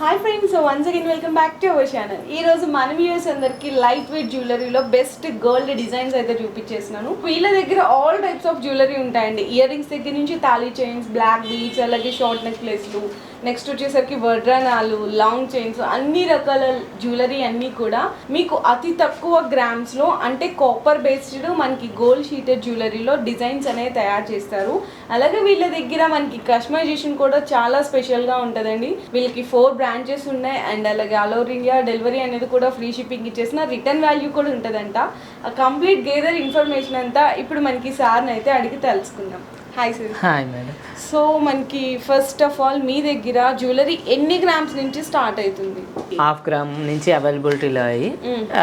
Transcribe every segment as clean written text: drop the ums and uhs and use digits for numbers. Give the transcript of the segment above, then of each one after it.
Hi friends, once again welcome back to our channel. ఈ రోజు మన వ్యూవర్స్ అందరికి లైట్ వెయిట్ జ్యువెలరీలో బెస్ట్ గోల్డ్ డిజైన్స్ అయితే చూపించేస్తున్నాను. వీళ్ళ దగ్గర ఆల్ టైప్స్ ఆఫ్ జ్యువెలరీ ఉంటాయండి. ఇయర్ రింగ్స్ దగ్గర నుంచి తాళీ చైన్స్, బ్లాక్ బీడ్స్, అలాగే షార్ట్ నెక్లెస్లు, నెక్స్ట్ వచ్చేసరికి వడ్రానాలు, లాంగ్ చైన్స్, అన్ని రకాల జ్యువెలరీ అన్నీ కూడా మీకు అతి తక్కువ గ్రామ్స్లో అంటే కాపర్ బేస్డ్ మనకి గోల్డ్ షీటెడ్ జ్యువెలరీలో డిజైన్స్ అనేవి తయారు చేస్తారు. అలాగే వీళ్ళ దగ్గర మనకి కస్టమైజేషన్ కూడా చాలా స్పెషల్గా ఉంటుందండి. వీళ్ళకి 4 బ్రాంచెస్ ఉన్నాయి అండ్ అలాగే ఆల్ ఓవర్ ఇండియా డెలివరీ అనేది కూడా ఫ్రీ షిప్పింగ్ ఇచ్చేసిన రిటర్న్ వాల్యూ కూడా ఉంటుందంట. ఆ కంప్లీట్ గేదర్ ఇన్ఫర్మేషన్ అంతా ఇప్పుడు మనకి సార్ని అయితే అడిగి తెలుసుకుందాం. Hi sir. Hi madam. So మనకి ఫస్ట్ ఆఫ్ ఆల్ మీ దగ్గర జ్యువెలరీ ఎన్ని గ్రామ్స్ నుంచి స్టార్ట్ అవుతుంది? 1/2 గ్రామ్ నుంచి అవైలబిలిటీలో అయ్యి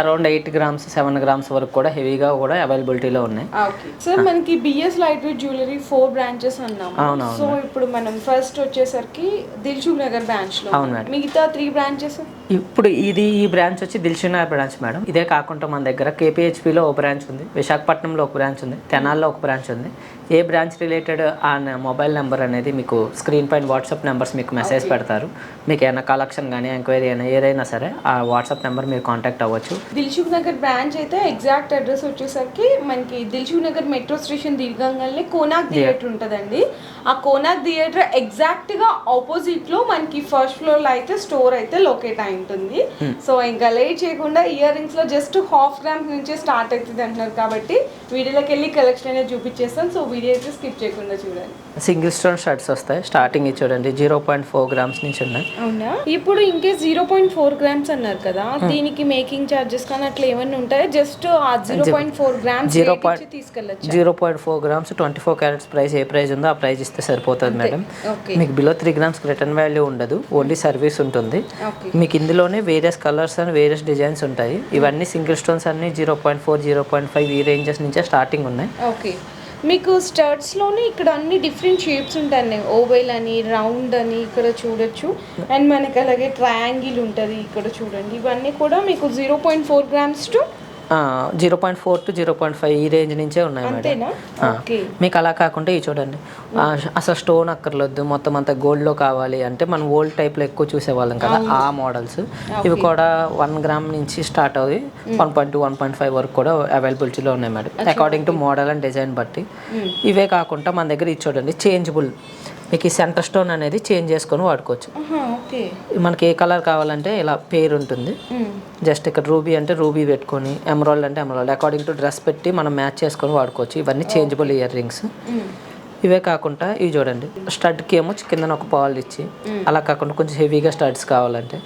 అరౌండ్ 8 గ్రామ్స్ 7 గ్రామ్స్ వరకు కూడా హెవీగా కూడా అవైలబిలిటీలో ఉన్నాయి. ఓకే సార్, మనకి BS light weight jewellery 4 branches అన్నాము. అవునవును. సో ఇప్పుడు మనం ఫస్ట్ వచ్చేసరికి దిల్సుఖ్ నగర్ బ్రాంచ్ లో, మిగతా 3 బ్రాంచెస్ ఇప్పుడు ఈ బ్రాంచ్ వచ్చి దిల్సుఖ్ నగర్ బ్రాంచ్ మేడం. ఇదే కాకుండా మన దగ్గర కేపీహెచ్పిలో ఒక బ్రాంచ్ ఉంది, విశాఖపట్నంలో ఒక బ్రాంచ్ ఉంది, తెనాల్లో ఒక బ్రాంచ్ ఉంది. ఏ బ్రాంచ్ రిలేటెడ్ ఆ మొబైల్ నెంబర్ అనేది మీకు స్క్రీన్ పైన వాట్సాప్ నెంబర్స్ మీకు మెసేజ్ పెడతారు. మీకు ఏమైనా కలెక్షన్ కానీ ఎంక్వైరీ అయినా ఏదైనా సరే ఆ వాట్సాప్ నెంబర్ మీరు కాంటాక్ట్ అవ్వచ్చు. దిల్సుఖ్ నగర్ బ్రాంచ్ అయితే ఎగ్జాక్ట్ అడ్రస్ వచ్చేసరికి మనకి దిల్సుఖ్ నగర్ మెట్రో స్టేషన్ దిగంగానే కోనాక్ థియేటర్ ఉంటుందండి. ఆ కోనాక్ థియేటర్ ఎగ్జాక్ట్గా ఆపోజిట్లో మనకి ఫస్ట్ ఫ్లోర్లో అయితే స్టోర్ అయితే లొకేట్ అయి ఉంటుంది. సో ఇంకా లేట్ చేయకుండా ఇయర్ రింగ్స్లో జస్ట్ 1/2 గ్రామ్స్ నుంచే స్టార్ట్ అవుతుంది అంటున్నారు కాబట్టి వీడియోలోకి వెళ్ళి కలెక్షన్ అనేది చూపించేస్తాను. సో వీడియో అయితే స్కిప్ చేయకుండా చూడండి. సింగిల్ స్టోన్ షర్ట్స్ వస్తాయి. స్టార్టింగ్ చూడండి 0.4 గ్రామ్స్ నుంచి ఉన్నాయి. అవునా? ఇప్పుడు ఇంకేస్ 0.4 గ్రామ్స్ అన్నారు కదా, దీనికి మేకింగ్ చార్జెస్ కానీ అట్లా ఏమన్నా ఉంటాయా? జస్ట్ ఆ 0.4 గ్రామ్స్ తీసుకెళ్ళచ్చు. 0.4 గ్రామ్స్ 24 క్యారెట్స్ ప్రైస్ ఏ ప్రైస్ ఉందో ఆ ప్రైస్ ఇస్తే సరిపోతుంది మేడం. మీకు బిలో 3 గ్రామ్స్ రిటర్న్ వాల్యూ ఉండదు, ఓన్లీ సర్వీస్ ఉంటుంది. మీకు ఇందులోనే various colours and various designs ఉంటాయి. ఇవన్నీ సింగిల్ స్టోన్స్ అన్ని 0.4 0.5 ఈ రేంజెస్ నుంచే స్టార్టింగ్ ఉన్నాయి. ఓకే, మీకు స్టర్ట్స్లోనే ఇక్కడ అన్ని డిఫరెంట్ షేప్స్ ఉంటాయి. ఓవెల్ అని, రౌండ్ అని ఇక్కడ చూడొచ్చు. అండ్ మనకి అలాగే ట్రయాంగిల్ ఉంటుంది ఇక్కడ చూడండి. ఇవన్నీ కూడా మీకు 0.4 గ్రామ్స్ టు 0.4 to 0.5 ఈ రేంజ్ నుంచే ఉన్నాయి మేడం. మీకు అలా కాకుండా ఇవి చూడండి, అసలు స్టోన్ అక్కర్లేదు, మొత్తం అంతా గోల్డ్లో కావాలి అంటే మనం ఓల్డ్ టైప్లో ఎక్కువ చూసేవాళ్ళం కదా, ఆ మోడల్స్ ఇవి కూడా 1 గ్రామ్ నుంచి స్టార్ట్ అవుతాయి. 1.2 1.5 వరకు కూడా అవైలబిలిటీలో ఉన్నాయి madam, according to model and design బట్టి. ఇవే కాకుండా మన దగ్గర ఇది చూడండి చేంజబుల్. మీకు ఈ సెంటర్ స్టోన్ అనేది చేంజ్ చేసుకొని వాడుకోవచ్చు. మనకి ఏ కలర్ కావాలంటే ఇలా పేరు ఉంటుంది. జస్ట్ ఇక్కడ రూబీ అంటే రూబీ పెట్టుకొని, ఎమరాల్డ్ అంటే ఎమరాల్డ్, అకార్డింగ్ టు డ్రెస్ పెట్టి మనం మ్యాచ్ చేసుకొని వాడుకోవచ్చు. ఇవన్నీ చేంజబుల్ ఇయర్ రింగ్స్. ఇవే కాకుండా ఇవి చూడండి, స్టడ్కి ఏమో కింద ఒక పాల్ ఇచ్చి, అలా కాకుండా కొంచెం హెవీగా స్టడ్స్ కావాలంటే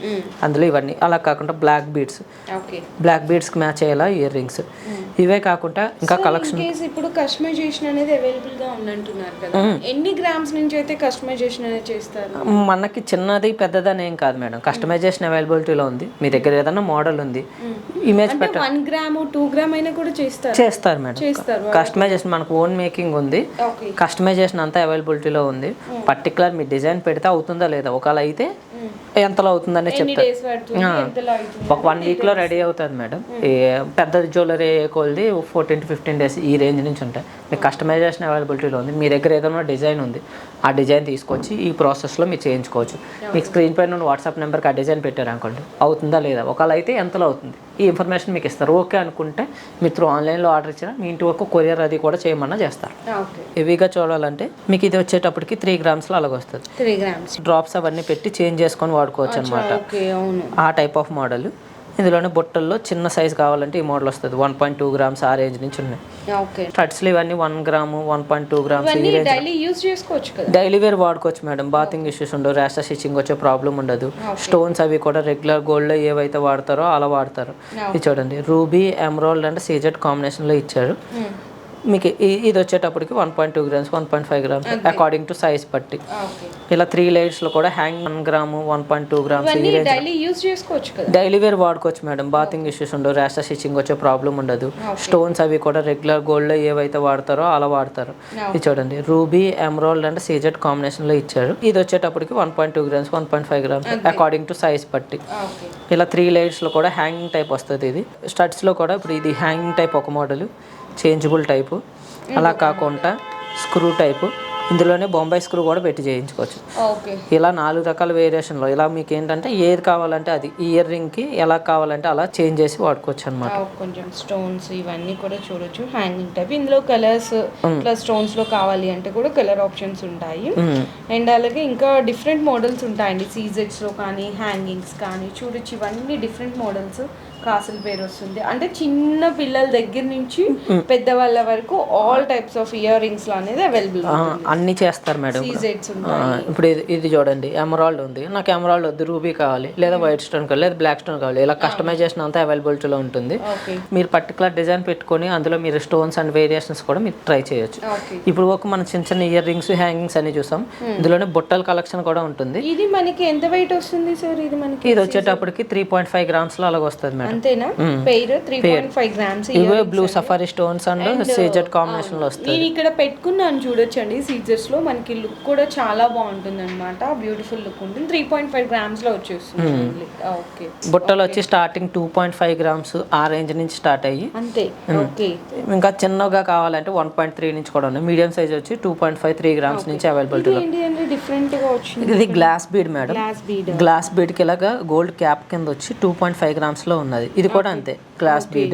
అందులో ఇవన్నీ. అలా కాకుండా బ్లాక్ బీడ్స్కి మ్యాచ్ అయ్యేలా ఇయర్ రింగ్స్. ఇవే కాకుండా ఇంకా కలెక్షన్. ఇప్పుడు కస్టమైజేషన్ అనేది అవైలబుల్ గా ఉందంటున్నారు కదా, ఎన్ని గ్రామ్స్ నుంచి అయితే కస్టమైజేషన్ అనేది చేస్తారు? మనకి చిన్నది పెద్దదని ఏం కాదు మేడం, కస్టమైజేషన్ అవైలబిలిటీలో ఉంది. మీ దగ్గర ఏదైనా మోడల్ ఉంది, ఇమేజ్ పెట్టండి. 1 గ్రామ్ 2 గ్రామ్ అయినా కూడా చేస్తారు మేడం. కస్టమైజేషన్ మనకు ఓన్ మేకింగ్ ఉంది, కస్టమైజేషన్ అంతా అవైలబిలిటీలో ఉంది. పర్టికులర్ మీ డిజైన్ పెడితే అవుతుందా లేదా, ఒకవేళ అయితే ఎంతలో అవుతుందనే చెప్తారు. ఒక 1 వీక్లో రెడీ అవుతుంది మేడం. పెద్ద జ్యువెలరీ కొలిది 14 to 15 days ఈ రేంజ్ నుంచి ఉంటాయి. మీకు కస్టమైజేషన్ అవైలబిలిటీలో ఉంది. మీ దగ్గర ఏదైనా డిజైన్ ఉంది, ఆ డిజైన్ తీసుకొచ్చి ఈ ప్రాసెస్లో మీరు చేయించుకోవచ్చు. మీకు స్క్రీన్ పైన వాట్సాప్ నెంబర్కి ఆ డిజైన్ పెట్టారు అనుకోండి, అవుతుందా లేదా, ఒకవేళ అయితే ఎంతలో అవుతుంది ఈ ఇన్ఫర్మేషన్ మీకు ఇస్తారు. ఓకే అనుకుంటే మీరు త్రూ ఆన్లైన్లో ఆర్డర్ ఇచ్చినా మీ ఇంటి వరకు కొరియర్ అది కూడా చేయమన్నా చేస్తారు. హెవీగా చూడాలంటే మీకు ఇది వచ్చేటప్పటికి 3 గ్రామ్స్లో అలాగ వస్తుంది. 3 గ్రామ్స్ డ్రాప్స్ అవన్నీ పెట్టి చేంజ్ చేసుకొని వాడుకోవచ్చు అనమాట. ఆ టైప్ ఆఫ్ మోడల్. ఇందులోనే బొట్టల్లో చిన్న సైజ్ కావాలంటే ఈ మోడల్ వస్తుంది. 1.2 గ్రామ్స్ ఆ రేంజ్ నుంచి ఉన్నాయి. స్టడ్స్లు ఇవన్నీ 1 గ్రాము 1.2 గ్రామ్స్ ఈ రేంజ్. డైలీ వేర్ వాడుకోవచ్చు మేడం. బాతింగ్ ఇష్యూస్ ఉండవు, ర్యాష్ స్టిచ్చింగ్ వచ్చే ప్రాబ్లం ఉండదు. స్టోన్స్ అవి కూడా రెగ్యులర్ గోల్డ్లో ఏవైతే వాడతారో అలా వాడతారు. ఇది చూడండి రూబీ, ఎమరాల్డ్ అండ్ సీజెడ్ కాంబినేషన్లో ఇచ్చారు. మీకు ఇది వచ్చేటప్పటికి 1.2 grams 1.5 grams according to size బట్టి. ఇలా 3 లేయర్స్లో కూడా హ్యాంగ్ 1 గ్రాము 1.2 గ్రామ్స్ ఈ రేంజ్. డైలీ వేర్ వాడుకోవచ్చు మేడం. బాతింగ్ ఇష్యూస్ ఉండవు, ర్యాష్ స్టిచ్చింగ్ వచ్చే ప్రాబ్లం ఉండదు. స్టోన్స్ అవి కూడా రెగ్యులర్ గోల్డ్లో ఏవైతే వాడతారో అలా వాడతారు. ఇది చూడండి రూబీ, ఎమరాల్డ్ అండ్ సీజెడ్ కాంబినేషన్లో ఇచ్చారు. ఇది వచ్చేటప్పటికి 1.2 grams 1.5 grams according to size బట్టి. ఇలా 3 లేయర్స్లో కూడా హ్యాంగింగ్ టైప్ వస్తుంది. ఇది స్టడ్స్లో కూడా ఇప్పుడు ఇది హ్యాంగింగ్ టైప్ ఒక మోడల్, చేంజబుల్ టైపు. అలా కాకుండా స్క్రూ టైపు, ఇందులోనే బొంబాయి స్క్రూ కూడా పెట్టి చేయించుకోవచ్చు. ఓకే. ఇలా 4 రకాల వేరియేషన్లో ఇలా మీకు ఏంటంటే ఏది కావాలంటే అది ఇయర్ రింగ్కి ఎలా కావాలంటే అలా చేంజ్ చేసి వాడుకోవచ్చు అనమాట. కొంచెం స్టోన్స్ ఇవన్నీ కూడా చూడొచ్చు, హ్యాంగింగ్ టైప్. ఇందులో కలర్స్ ఇట్లా స్టోన్స్లో కావాలి అంటే కూడా కలర్ ఆప్షన్స్ ఉంటాయి. అండ్ అలాగే ఇంకా డిఫరెంట్ మోడల్స్ ఉంటాయండి, సీజెట్స్లో కానీ హ్యాంగింగ్స్ కానీ చూడొచ్చు. ఇవన్నీ డిఫరెంట్ మోడల్స్. కాసుల పేరు వస్తుంది అంటే చిన్న పిల్లల దగ్గర నుంచి పెద్దవాళ్ళ వరకు all types of ear rings అనేది అవైలబుల్ అన్ని చేస్తారు మేడం. ఇప్పుడు ఇది చూడండి, ఎమరాల్డ్ ఉంది, నాకు ఎమరాల్డ్ వద్దు, రూబీ కావాలి, లేదా వైట్ స్టోన్ కావాలి, లేదా బ్లాక్ స్టోన్ కావాలి, ఇలా కస్టమైజేషన్ అంతా అవైలబిలిటీలో ఉంటుంది. మీరు పర్టికులర్ డిజైన్ పెట్టుకొని అందులో మీరు స్టోన్స్ అండ్ వేరియేషన్స్ కూడా మీరు ట్రై చేయొచ్చు. ఇప్పుడు ఒక మన చిన్న చిన్న ఇయర్ రింగ్స్ హ్యాంగింగ్స్ అన్ని చూసాం, ఇందులోనే బుట్టల కలెక్షన్ కూడా ఉంటుంది. ఇది మనకి ఎంత వెయిట్ వస్తుంది సార్? ఇది వచ్చేటప్పటికి 3.5 grams లో అలాగ వస్తుంది మేడం. అంతేనా? Pair 3.5 grams. ఇవే blue safari stones and CZ combination లో వస్తుంది. నేను ఇక్కడ పెట్టుకున్నాను చూడొచ్చండి, సీజెట్స్ లో మనకి లుక్ కూడా చాలా బాగుంటుంది అనమాట, బ్యూటిఫుల్ లుక్ ఉంటుంది. 3.5 grams లో వచ్చేస్తుంది. ఓకే. బుట్టలు వచ్చి స్టార్టింగ్ 2.5 grams ఆ రేంజ్ నుంచి స్టార్ట్ అయ్యి అంతే. ఓకే. ఇంకా చిన్నగా కావాలంటే 1.3 నుంచి కూడా ఉన్నాయి. మీడియం సైజ్ వచ్చి 2.5-3 grams నుంచి అవైలబిలిటీ. డిఫరెంట్ గా వచ్చింది. ఇది glass bead madam. Glass bead కి ఇలాగా గోల్డ్ క్యాప్ కింద వచ్చి 2.5 grams లో ఉన్నది. ఇది కూడా అంతే గ్లాస్ బీడ్.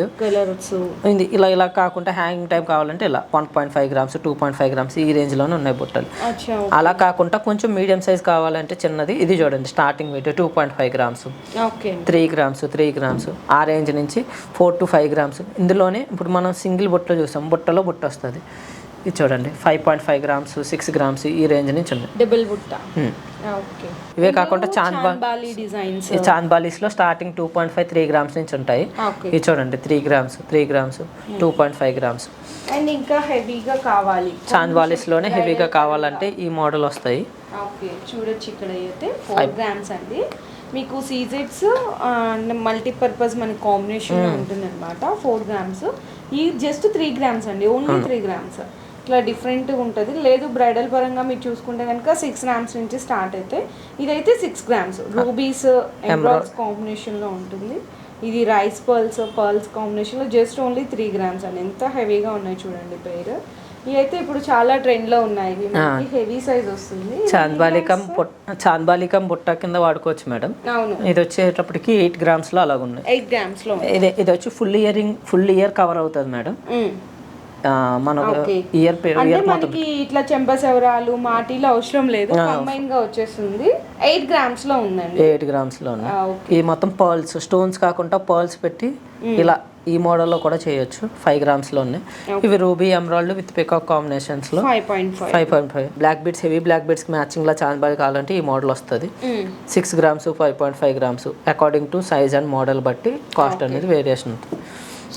ఇలా కాకుండా హ్యాంగింగ్ టైప్ కావాలంటే ఇలా 1.5 grams 2.5 grams ఈ రేంజ్ లోనే ఉన్నాయి బుట్టలు. అలా కాకుండా కొంచెం మీడియం సైజ్ కావాలంటే చిన్నది, ఇది చూడండి స్టార్టింగ్ వెయిట్ 2.5 grams, 3 grams ఆ రేంజ్ నుంచి 4 to 5 grams. ఇందులోనే ఇప్పుడు మనం సింగిల్ బుట్టలో చూసాం, బుట్టలో బుట్ట వస్తుంది. ఇది చూడండి 5.5 grams 6 grams ఈ రేంజ్ నుంచి ఉంది డబుల్ బుట్ట. ఇవే కాకుండా చాంద్బాలీస్ లో స్టార్టింగ్ 2.5-3 grams నుంచి ఉంటాయి. ఇది చూడండి 3 grams 2.5 grams. అండ్ ఇంకా హెవీగా కావాలి చాంద్బాలీస్ లోనే హెవీగా కావాలంటే ఈ మోడల్ వస్తాయి. ఓకే, చూడొచ్చు ఇక్కడ అయితే 4 grams అండి. మీకు సీజెట్స్ మల్టీపర్పస్ మనకి కాంబినేషన్ ఉంటుంది అనమాట. 4 grams. ఈ జస్ట్ 3 grams అండి, ఓన్లీ 3 grams. ఇట్లా డిఫరెంట్గా ఉంటుంది. లేదు బ్రైడల్ పరంగా మీరు చూసుకుంటే కనుక 6 grams నుంచి స్టార్ట్ అయితే, ఇదైతే 6 grams రూబీస్ ఎంబ్రాయిడ్స్ కాంబినేషన్లో ఉంటుంది. ఇది రైస్ పర్ల్స్ కాంబినేషన్లో జస్ట్ ఓన్లీ 3 grams అండి. ఎంత హెవీగా ఉన్నాయి చూడండి పేరు. ఇవైతే ఇప్పుడు చాలా ట్రెండ్లో ఉన్నాయి, హెవీ సైజ్ వస్తుంది. చాంద్బాలికం బుట్ట కింద వాడుకోవచ్చు మేడం. అవును. ఇది వచ్చేటప్పటికి 8 grams లో అలాగ ఉన్నాయి. 8 grams లో ఇది వచ్చి ఫుల్ ఇయర్ కవర్ అవుతుంది మేడం. మనకి మనకి ఇట్లా చెంపసెవరాలు మాటీలు అవసరం లేదు, కంబైన్ గా వచ్చేస్తుంది. 8 grams లో ఉందండి. 8 grams లో ఉన్నాయి. ఈ మొత్తం పర్ల్స్ స్టోన్స్ కాకుండా పర్ల్స్ పెట్టి ఇలా ఈ మోడల్లో కూడా చేయొచ్చు. 5 grams లో ఉన్నాయి. ఇవి ruby emerald with peacock combinations లో 5.5. Black beads heavy black beads కి మ్యాచింగ్ లా చాంద్బాలి కావాలంటే ఈ మోడల్ వస్తుంది. 6 grams 5.5 grams according to size and model బట్టి కాస్ట్ అనేది వేరియేషన్ ఉంటుంది.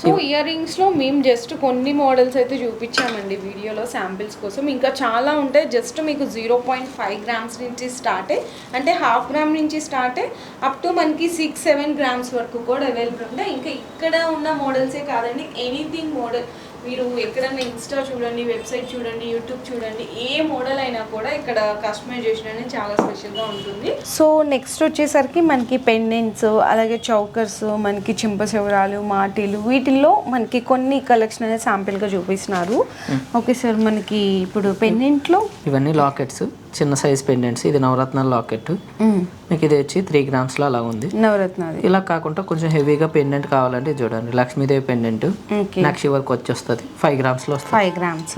సో ఇయర్ రింగ్స్లో మేము జస్ట్ కొన్ని మోడల్స్ అయితే చూపించామండి వీడియోలో శాంపిల్స్ కోసం. ఇంకా చాలా ఉంటాయి. జస్ట్ మీకు 0.5 grams నుంచి స్టార్ట్ అయ్యి, అంటే 1/2 gram నుంచి స్టార్ట్ అయ్యి అప్ టు మనకి 6-7 grams వరకు కూడా అవైలబుల్ ఉంటాయి. ఇంకా ఇక్కడ ఉన్న మోడల్సే కాదండి, ఎనీథింగ్ మోడల్ మీరు ఎక్కడైనా ఇన్స్టా చూడండి, వెబ్సైట్ చూడండి, యూట్యూబ్ చూడండి, ఏ మోడల్ అయినా కూడా ఇక్కడ కస్టమైజేషన్ అనేది చాలా స్పెషల్గా ఉంటుంది. సో నెక్స్ట్ వచ్చేసరికి మనకి పెండెంట్స్, అలాగే చౌకర్స్, మనకి చింపసెవరాలు, మాటీలు, వీటిల్లో మనకి కొన్ని కలెక్షన్ అనేది శాంపిల్గా చూపిస్తున్నారు. ఓకే సార్, మనకి ఇప్పుడు పెండెంట్లో ఇవన్నీ లాకెట్స్, చిన్న సైజ్ పెండెంట్స్. ఇది నవరత్నాల లాకెట్. మీకు ఇది వచ్చి 3 grams లో అలా ఉంది. నవరత్నాలు ఇలా కాకుండా కొంచెం హెవీగా పెండెంట్ కావాలంటే చూడండి లక్ష్మీదేవి పెండెంట్ నక్షి వర్క్ వచ్చేస్తుంది. 5 grams లో వస్తుంది. 5 grams.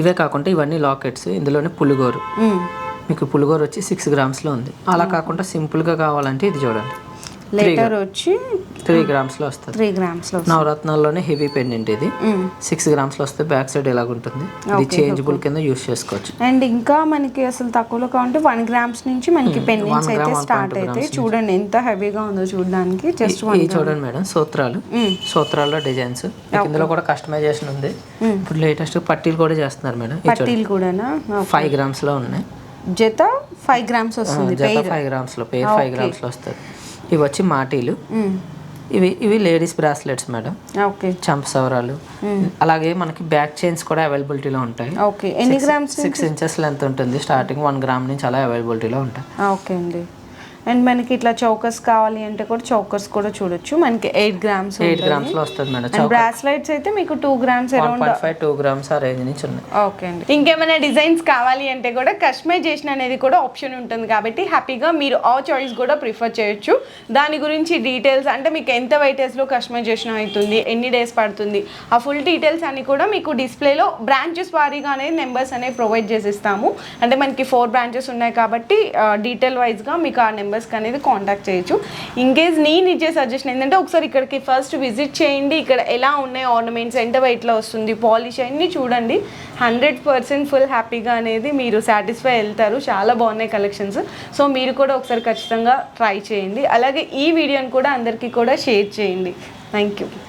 ఇవే కాకుండా ఇవన్నీ లాకెట్స్. ఇందులోనే పులిగోరు. మీకు పులిగోరు వచ్చి 6 grams లో ఉంది. అలా కాకుండా సింపుల్ గా కావాలంటే ఇది చూడండి లెటర్ వచ్చి 3 grams లో వస్తుంది. 3 grams లో నవరత్నాల్లోనే హెవీ పెండెంట్. ఇది 6 grams లో వస్తే బ్యాక్ సైడ్ ఎలాగ ఉంటుంది. ఇది చేంజబుల్ కింద యూస్ చేసుకోవచ్చు. అండ్ ఇంకా మనకి అసలు తక్కువలో కావాలంటే 1 grams నుంచి మనకి పెండెంట్స్ అయితే స్టార్ట్ అయితే చూడండి ఎంత హెవీగా ఉందో చూడడానికి. జస్ట్ చూడండి మేడం, సూత్రాల్లో డిజైన్స్. ఇందులో కూడా కస్టమైజేషన్ ఉంది. ఇప్పుడు లేటెస్ట్ పట్టీలు కూడా చేస్తున్నారు మేడం. పట్టీలు కూడా 5 grams లో ఉన్నాయి. జత 5 grams వస్తుంది. 5 grams లో పేర్ 5 grams లో వస్తుంది. ఇవి వచ్చి మాటీలు. ఇవి లేడీస్ బ్రాస్లెట్స్ మేడం. ఓకే. చంపసవరాలు. అలాగే మనకి బ్యాక్ చైన్స్ కూడా అవైలబిలిటీలో ఉంటాయి. ఓకే. ఎన్ని గ్రామ్స్? 6 inches లెంత్ ఉంటుంది. స్టార్టింగ్ 1 gram నుంచి అలా అవైలబిలిటీలో ఉంటాయి. ఓకే అండి. అండ్ మనకి ఇట్లా చౌకస్ కావాలి అంటే కూడా చౌకస్ కూడా చూడొచ్చు. మనకి 8 grams 8 grams లో వస్తుంది మేడం. అండ్ బ్రాస్లెట్స్ అయితే మీకు 2 grams అరౌండ్ 1.5-2 grams ఆ రేంజ్ నుంచి ఉన్నాయి. ఓకే అండి. ఇంకేమైనా డిజైన్స్ కావాలి అంటే కూడా కస్టమైజేషన్ అనేది కూడా ఆప్షన్ ఉంటుంది కాబట్టి హ్యాపీగా మీరు ఆ చాయిస్ కూడా ప్రిఫర్ చేయొచ్చు. దాని గురించి డీటెయిల్స్ అంటే మీకు ఎంత వెయిటేజ్లో కస్టమైజేషన్ అవుతుంది, ఎన్ని డేస్ పడుతుంది, ఆ ఫుల్ డీటెయిల్స్ అన్ని కూడా మీకు డిస్ప్లేలో బ్రాంచెస్ వారీగా అనేది నెంబర్స్ అనేవి ప్రొవైడ్ చేసిస్తాము. అంటే మనకి 4 branches ఉన్నాయి కాబట్టి డీటెయిల్ వైజ్గా మీకు ఆ నెంబర్స్కి అనేది కాంటాక్ట్ చేయొచ్చు. ఇన్కేస్ నేను ఇచ్చే సజెషన్ ఏంటంటే ఒకసారి ఇక్కడికి ఫస్ట్ విజిట్ చేయండి. ఇక్కడ ఎలా ఉన్నాయి ఆర్నమెంట్స్, ఎంత వెయిట్లో వస్తుంది, పాలిష్ అన్నీ చూడండి. 100% ఫుల్ హ్యాపీగా అనేది మీరు సాటిస్ఫై వెళ్తారు. చాలా బాగున్నాయి కలెక్షన్స్. సో మీరు కూడా ఒకసారి ఖచ్చితంగా ట్రై చేయండి. అలాగే ఈ వీడియోని కూడా అందరికీ కూడా షేర్ చేయండి. Thank you.